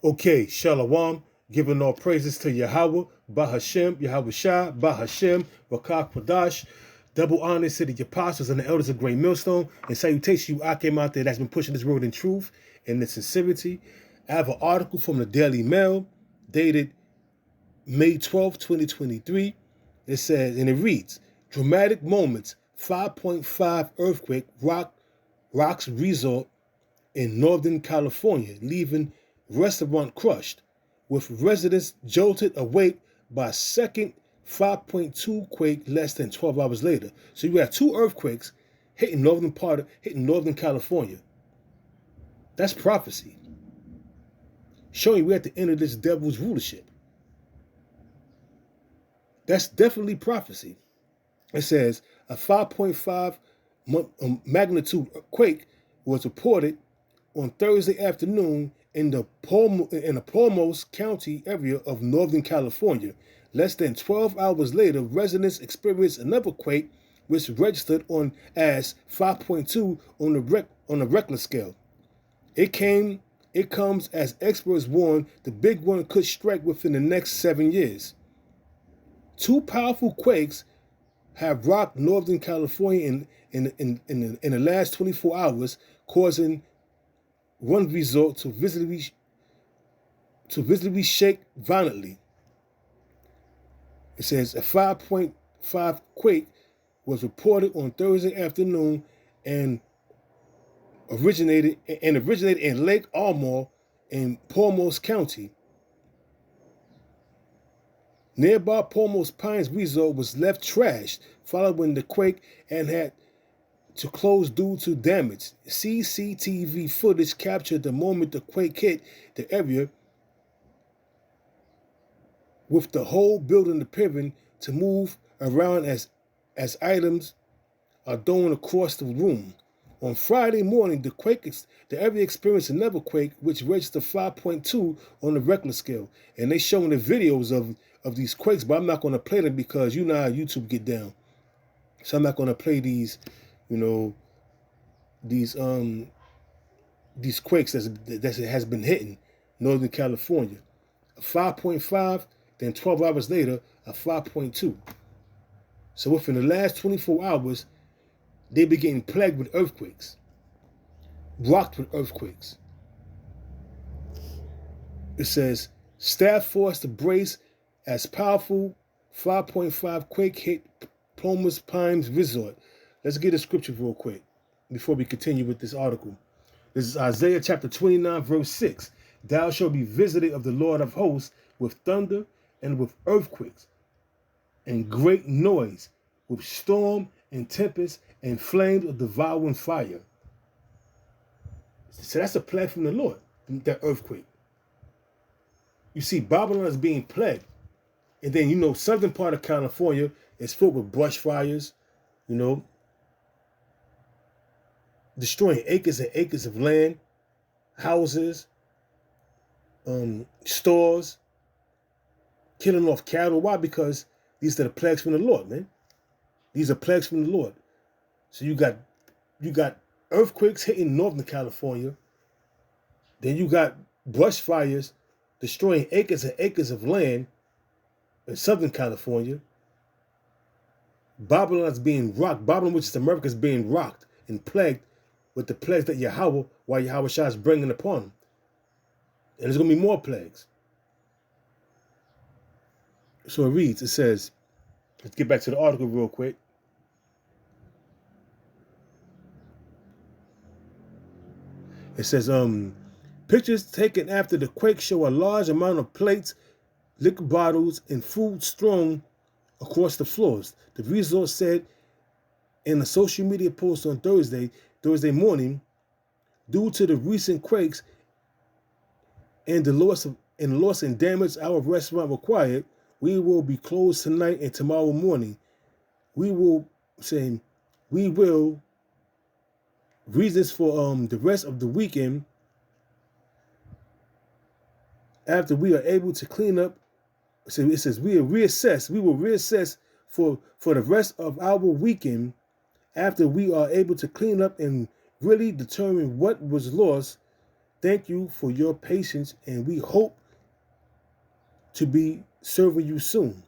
Okay, Shalom, giving all praises to Yahweh, Bahashem, Yahweh Shah, Bahashem, Rakak Padash. Double honors to the apostles and the elders of Great Millstone, and salutation you I came out there that's been pushing this word in truth and in sincerity. I have an article from the Daily Mail dated May 12, 2023. It says, and it reads, dramatic moments, 5.5 earthquake rocks resort in Northern California, leaving restaurant crushed, with residents jolted awake by a second 5.2 quake less than 12 hours later. So you had two earthquakes hitting Northern California. That's prophecy, showing we're at the end of this devil's rulership. That's definitely prophecy. It says a 5.5 magnitude quake was reported on Thursday afternoon in the Palmos County area of Northern California. Less than 12 hours later, residents experienced another quake, which registered on as 5.2 on the Richter scale. It comes as experts warn the big one could strike within the next 7 years. Two powerful quakes have rocked Northern California in the last 24 hours, causing one resort to visibly shake violently. It says a 5.5 quake was reported on Thursday afternoon and originated in Lake Armor in Palmos County. Nearby Palmos Pines Resort was left trashed following the quake and had to close due to damage. CCTV footage captured the moment the quake hit the area, with the whole building appearing to move around as items are thrown across the room. On Friday morning, the area experienced another quake, which registered 5.2 on the Richter scale. And they showing the videos of these quakes, but I'm not going to play them because you know how YouTube get down. So I'm not going to play these, these quakes that has been hitting Northern California. A 5.5, then 12 hours later, a 5.2. So within the last 24 hours, they've been getting plagued with earthquakes, rocked with earthquakes. It says, staff forced to brace as powerful 5.5 quake hit Palmos Pines Resort. Let's get a scripture real quick before we continue with this article. This is Isaiah chapter 29, verse 6. Thou shalt be visited of the Lord of hosts with thunder and with earthquakes and great noise, with storm and tempest and flames of devouring fire. So that's a plague from the Lord, that earthquake. You see, Babylon is being plagued. And then, southern part of California is filled with brush fires, destroying acres and acres of land, houses, stores, killing off cattle. Why? Because these are the plagues from the Lord, man. These are plagues from the Lord. So you got earthquakes hitting Northern California. Then you got brush fires destroying acres and acres of land in Southern California. Babylon is being rocked. Babylon, which is America, is being rocked and plagued with the plagues that Yahweh Shah is bringing upon them. And there's going to be more plagues. So it reads, it says, let's get back to the article real quick. It says, pictures taken after the quake show a large amount of plates, liquor bottles, and food strewn across the floors. The resort said in a social media post on Thursday morning, due to the recent quakes and the loss and damage our restaurant required, we will be closed tonight and tomorrow morning. Reasons for the rest of the weekend after we are able to clean up. So it says we will reassess for the rest of our weekend after we are able to clean up and really determine what was lost Thank you for your patience, and we hope to be serving you soon.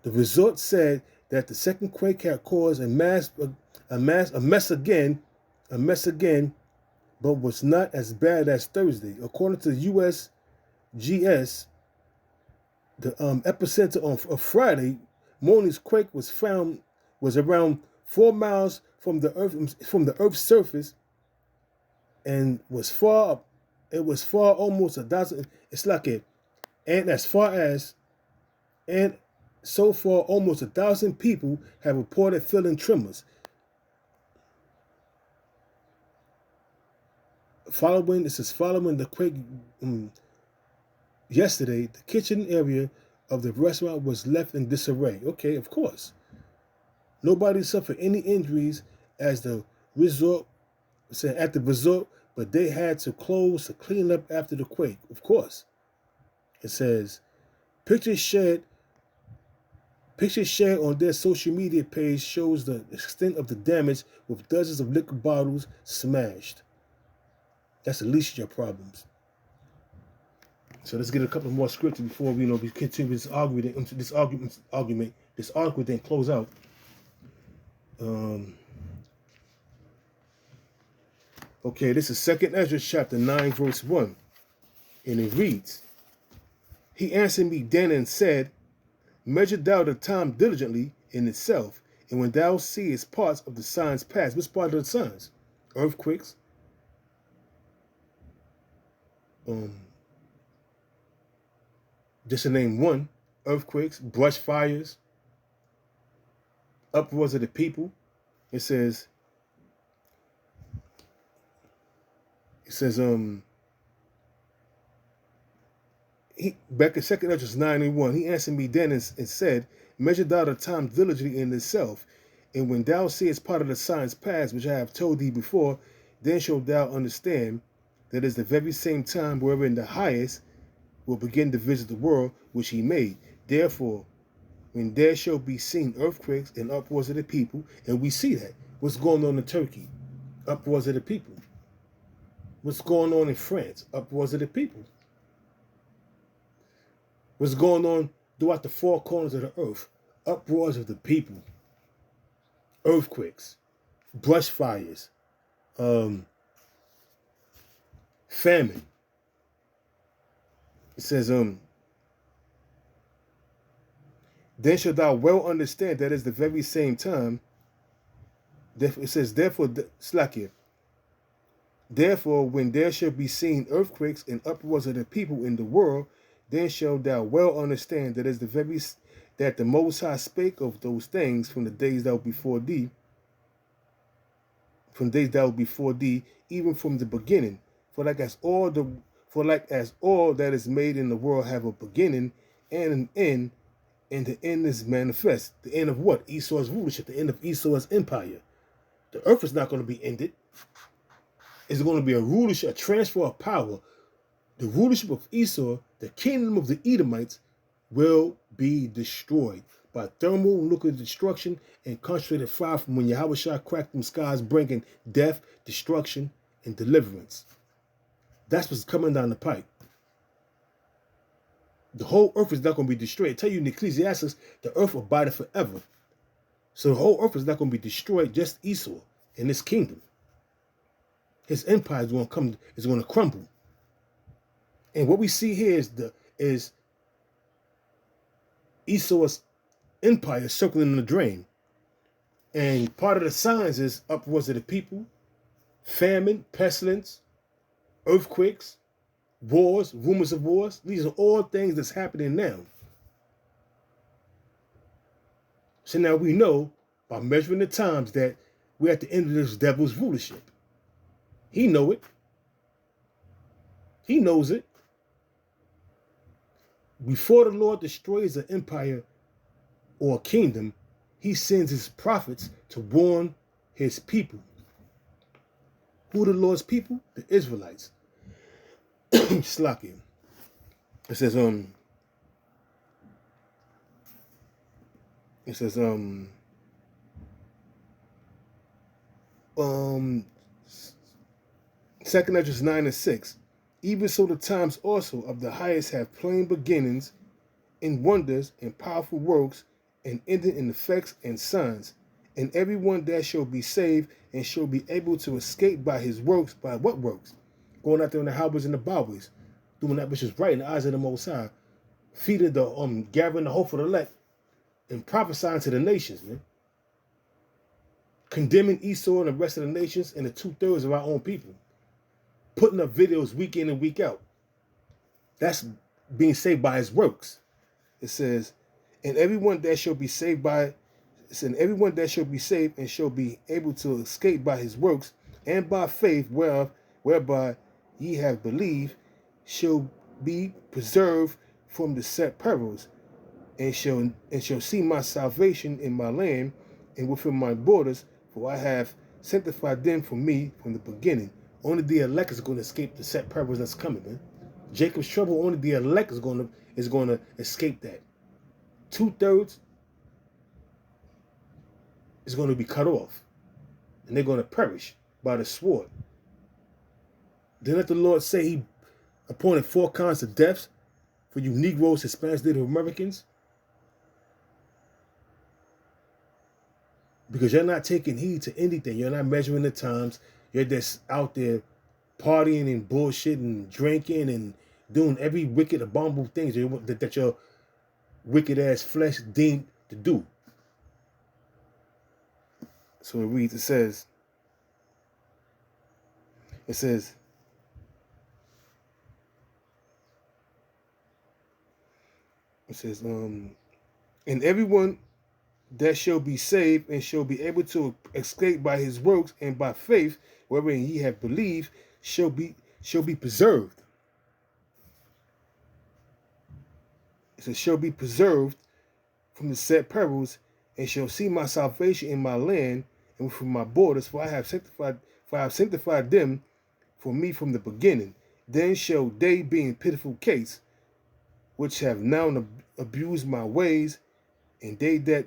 The resort said that the second quake had caused a mess again, but was not as bad as Thursday. According to USGS, the epicenter of Friday morning's quake was around 4 miles from the Earth's surface, and was far. It was far almost 1,000. It's like it, and as far as and so far almost 1,000 people have reported feeling tremors. Following the quake yesterday, the kitchen area of the restaurant was left in disarray. Okay, of course. Nobody suffered any injuries as the resort said at the resort, but they had to close to clean up after the quake. Of course. It says pictures shared on their social media page shows the extent of the damage with dozens of liquor bottles smashed. That's the least of your problems. So let's get a couple more scripts before we continue this argument. This article then close out. Okay, this is 2nd Ezra chapter 9 verse 1, and it reads, "He answered me then and said, Measure thou the time diligently in itself, and when thou seest parts of the signs pass." Which part of the signs? Earthquakes, just to name one, earthquakes, brush fires, uproars of the people. It says, back in 2nd Ezra 9 and 1, he answered me then and said, Measure thou the time diligently in itself, and when thou seest part of the signs pass, which I have told thee before, then shalt thou understand that is the very same time wherein the highest will begin to visit the world which he made. Therefore, when there shall be seen earthquakes and uproars of the people, and we see that. What's going on in Turkey? Uproars of the people. What's going on in France? Uproars of the people. What's going on throughout the four corners of the earth? Uproars of the people. Earthquakes. Brush fires. Famine. It says, then shalt thou well understand that is the very same time. It says, therefore, when there shall be seen earthquakes and uproars of the people in the world, then shalt thou well understand that is that the Most High spake of those things from the days that were before thee, even from the beginning. For like as all that is made in the world have a beginning and an end, and the end is manifest. The end of what? Esau's rulership, the end of Esau's empire. The earth is not going to be ended. It's going to be a rulership, a transfer of power. The rulership of Esau, the kingdom of the Edomites, will be destroyed by thermonuclear destruction and concentrated fire from when Yahushua cracked them skies, bringing death, destruction, and deliverance. That's what's coming down the pipe. The whole earth is not going to be destroyed. I tell you in Ecclesiastes, the earth will abide forever. So the whole earth is not going to be destroyed, just Esau and his kingdom. His empire is going to crumble. And what we see here is Esau's empire circling in the drain. And part of the signs is uproars of the people, famine, pestilence, earthquakes, wars, rumors of wars. These are all things that's happening now. So now we know by measuring the times that we're at the end of this devil's rulership. He know it. He knows it. Before the Lord destroys an empire or a kingdom, he sends his prophets to warn his people. Who are the Lord's people? The Israelites. Slakia. It says, 2 Esdras 9:6. Even so the times also of the highest have plain beginnings, in wonders and powerful works, and ending in effects and signs. And everyone that shall be saved and shall be able to escape by his works. By what works? Going out there in the highways and the byways, doing that which is right in the eyes of the Most High, feeding the gathering the hope for the elect, and prophesying to the nations, man. Condemning Esau and the rest of the nations and the 2/3 of our own people. Putting up videos week in and week out. That's being saved by his works. It says, and everyone that shall be saved by, and everyone that shall be saved and shall be able to escape by his works and by faith whereby ye have believed, shall be preserved from the set perils, and shall see my salvation in my land and within my borders, for I have sanctified them for me from the beginning. Only the elect is going to escape the set perils that's coming, man. Jacob's trouble, only the elect is going to escape that. 2/3 is going to be cut off, and they're going to perish by the sword. Then let the Lord say he appointed 4 kinds of deaths for you Negroes, Hispanics, Native Americans, because you're not taking heed to anything. You're not measuring the times. You're just out there partying and bullshit and drinking and doing every wicked, abominable things that your wicked ass flesh deemed to do. So it reads, it says, and everyone that shall be saved and shall be able to escape by his works and by faith wherein ye have believed shall be preserved. It says, shall be preserved from the set perils, and shall see my salvation in my land and from my borders, for I have sanctified them for me from the beginning. Then shall they be in pitiful case, which have now abused my ways, and they that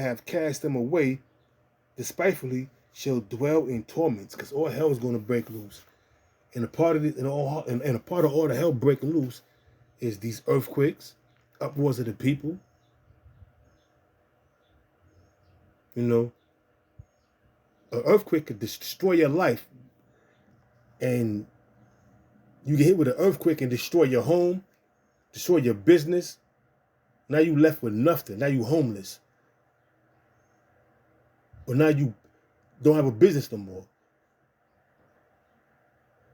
have cast them away despitefully shall dwell in torments, because all hell is going to break loose. And a part of all the hell breaking loose is these earthquakes, uproars of the people. You know, an earthquake could destroy your life, and you get hit with an earthquake and destroy your home, destroy your business. Now you left with nothing. Now you homeless. Or now you don't have a business no more.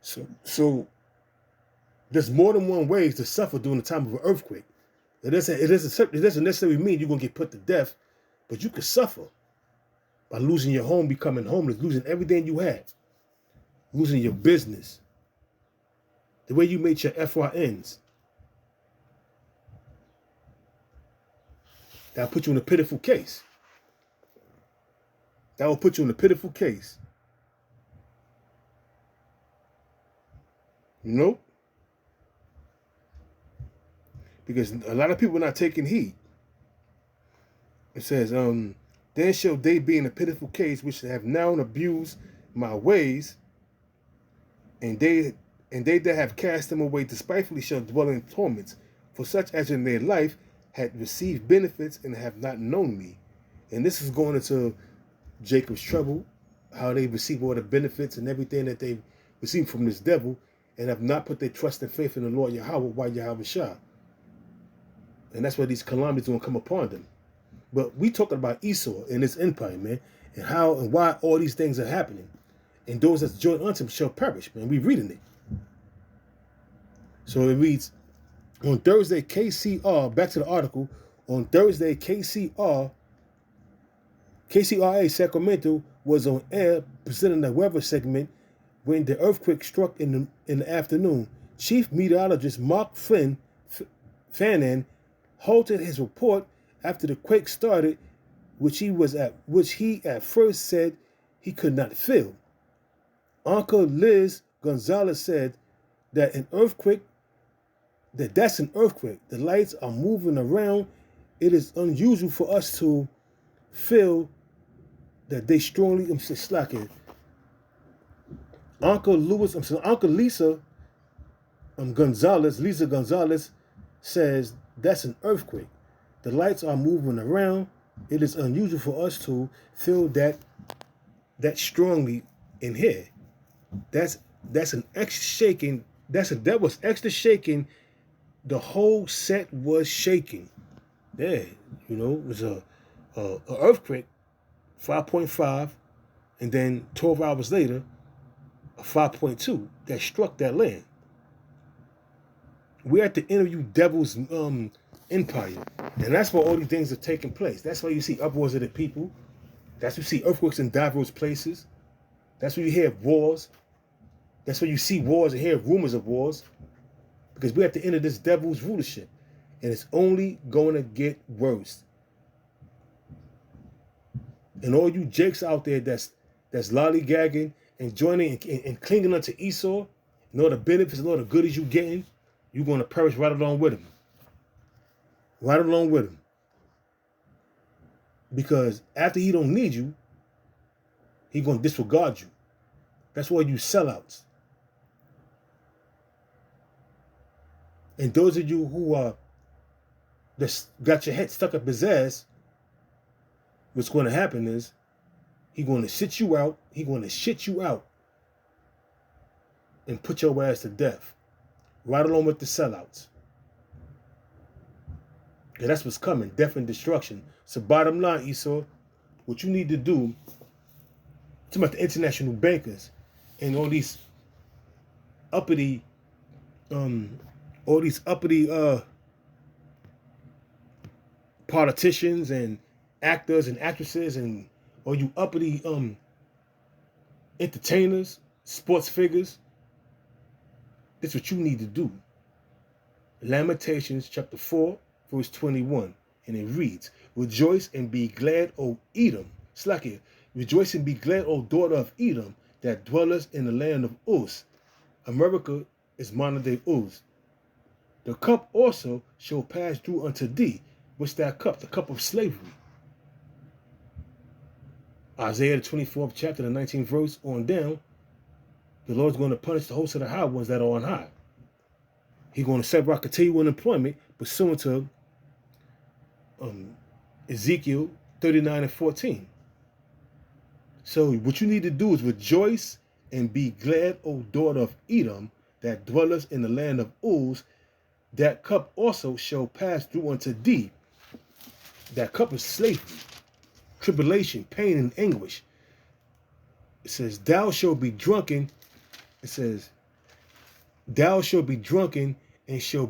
So there's more than one ways to suffer during the time of an earthquake. It doesn't necessarily mean you're going to get put to death, but you could suffer by losing your home, becoming homeless, losing everything you had, losing your business, the way you made your FRNs. That'll put you in a pitiful case. That will put you in a pitiful case. You know? Because a lot of people are not taking heed. It says, then shall they be in a pitiful case which have now abused my ways, and they that have cast them away despitefully shall dwell in torments, for such as in their life had received benefits and have not known me. And this is going into Jacob's trouble, how they receive all the benefits and everything that they received from this devil, and have not put their trust and faith in the Lord Yahweh, by Yahweh Shah. And that's why these calamities are going to come upon them. But we talking about Esau and his empire, man, and how and why all these things are happening. And those that join unto him shall perish, man. We reading it. So it reads, on Thursday, KCR, back to the article, on Thursday, KCRA Sacramento was on air presenting the weather segment when the earthquake struck in the afternoon. Chief meteorologist Mark Fannin halted his report after the quake started, which he at first said he could not feel. Uncle Liz Gonzalez said that that's an earthquake. The lights are moving around. It is unusual for us to feel that they strongly slacking. Uncle Lisa Lisa Gonzalez says that's an earthquake. The lights are moving around. It is unusual for us to feel that strongly in here. That's an extra shaking. That was extra shaking. The whole set was shaking. Yeah, it was a earthquake, 5.5, and then 12 hours later, a 5.2 that struck that land. We're at the interview devil's empire, and that's why all these things are taking place. That's why you see uproars of the people. That's why you see earthquakes in diverse places. That's why you hear wars. That's why you see wars and hear rumors of wars, because we're at the end of this devil's rulership, and it's only going to get worse. And all you jakes out there that's lollygagging and joining and clinging onto Esau, and all the benefits and all the goodies you getting, you're going to perish right along with him. Right along with him. Because after he don't need you, he going to disregard you. That's why you sellouts. And those of you who are that's got your head stuck up his ass, what's going to happen is he's going to sit you out. He's going to shit you out and put your ass to death. Right along with the sellouts. And that's what's coming. Death and destruction. So bottom line, Esau, what you need to do, talking about the international bankers and all these uppity politicians and actors and actresses and all you uppity entertainers, sports figures. This is what you need to do. Lamentations chapter 4, verse 21. And it reads, Rejoice and be glad, O Edom. Slack. Rejoice and be glad, O daughter of Edom, that dwelleth in the land of Uz. America is modern day Uz. The cup also shall pass through unto thee. What's that cup? The cup of slavery. Isaiah the 24th chapter, the 19th verse on down. The Lord's going to punish the host of the high ones that are on high. He's going to separate continual employment pursuant to Ezekiel 39 and 14. So what you need to do is rejoice and be glad, O daughter of Edom, that dwelleth in the land of Uz. That cup also shall pass through unto thee. That cup is slavery, tribulation, pain, and anguish. It says, thou shalt be drunken. It says, thou shalt be drunken and shall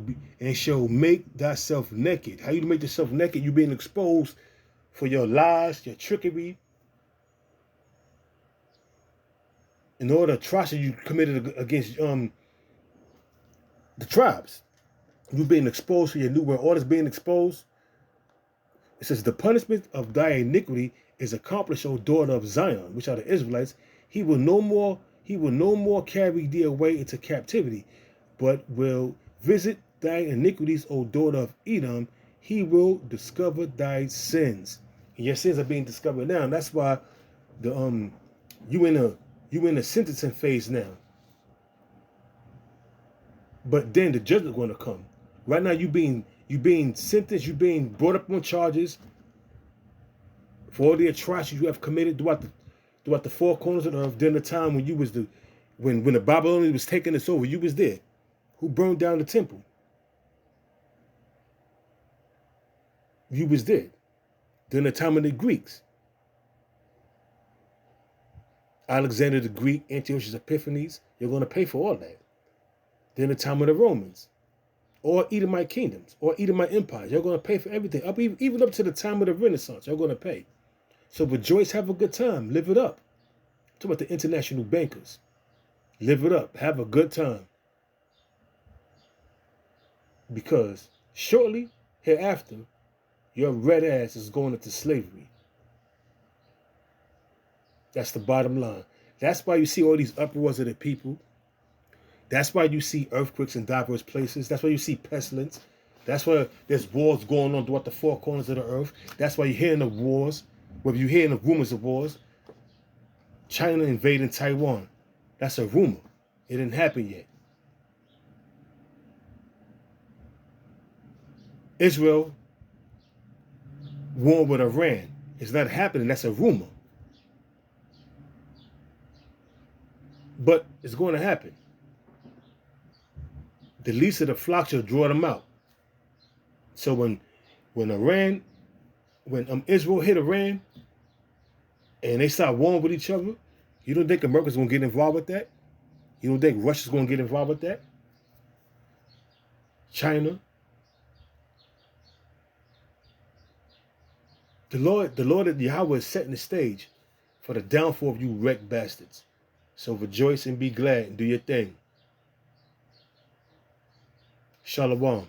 make thyself naked. How you make yourself naked? You being exposed for your lies, your trickery, and all the atrocities you committed against the tribes. You being exposed for your new world orders being exposed. It says, the punishment of thy iniquity is accomplished, O daughter of Zion, which are the Israelites. He will no more carry thee away into captivity, but will visit thy iniquities, O daughter of Edom. He will discover thy sins. And your sins are being discovered now. And that's why the you in a sentencing phase now. But then the judgment is going to come. Right now you being sentenced, you being brought up on charges for all the atrocities you have committed throughout the four corners of the earth during the time when you was when the Babylonians was taking us over. You was there. Who burned down the temple? You was there. During the time of the Greeks. Alexander the Greek, Antiochus Epiphanes, you're going to pay for all that. During the time of the Romans. Or Edomite kingdoms. Or Edomite empires. You're going to pay for everything. Even up to the time of the Renaissance. You're going to pay. So rejoice, have a good time. Live it up. Talk about the international bankers. Live it up. Have a good time. Because shortly hereafter, your red ass is going into slavery. That's the bottom line. That's why you see all these uproars of the people. That's why you see earthquakes in diverse places. That's why you see pestilence. That's why there's wars going on throughout the four corners of the earth. That's why you're hearing of wars. Whether you're hearing of rumors of wars. China invading Taiwan. That's a rumor. It didn't happen yet. Israel war with Iran. It's not happening. That's a rumor. But it's going to happen. The least of the flock shall draw them out. So when Israel hit Iran and they start warring with each other, you don't think America's going to get involved with that? You don't think Russia's going to get involved with that? China? The Lord Yahweh is setting the stage for the downfall of you wrecked bastards. So rejoice and be glad and do your thing. Shalom.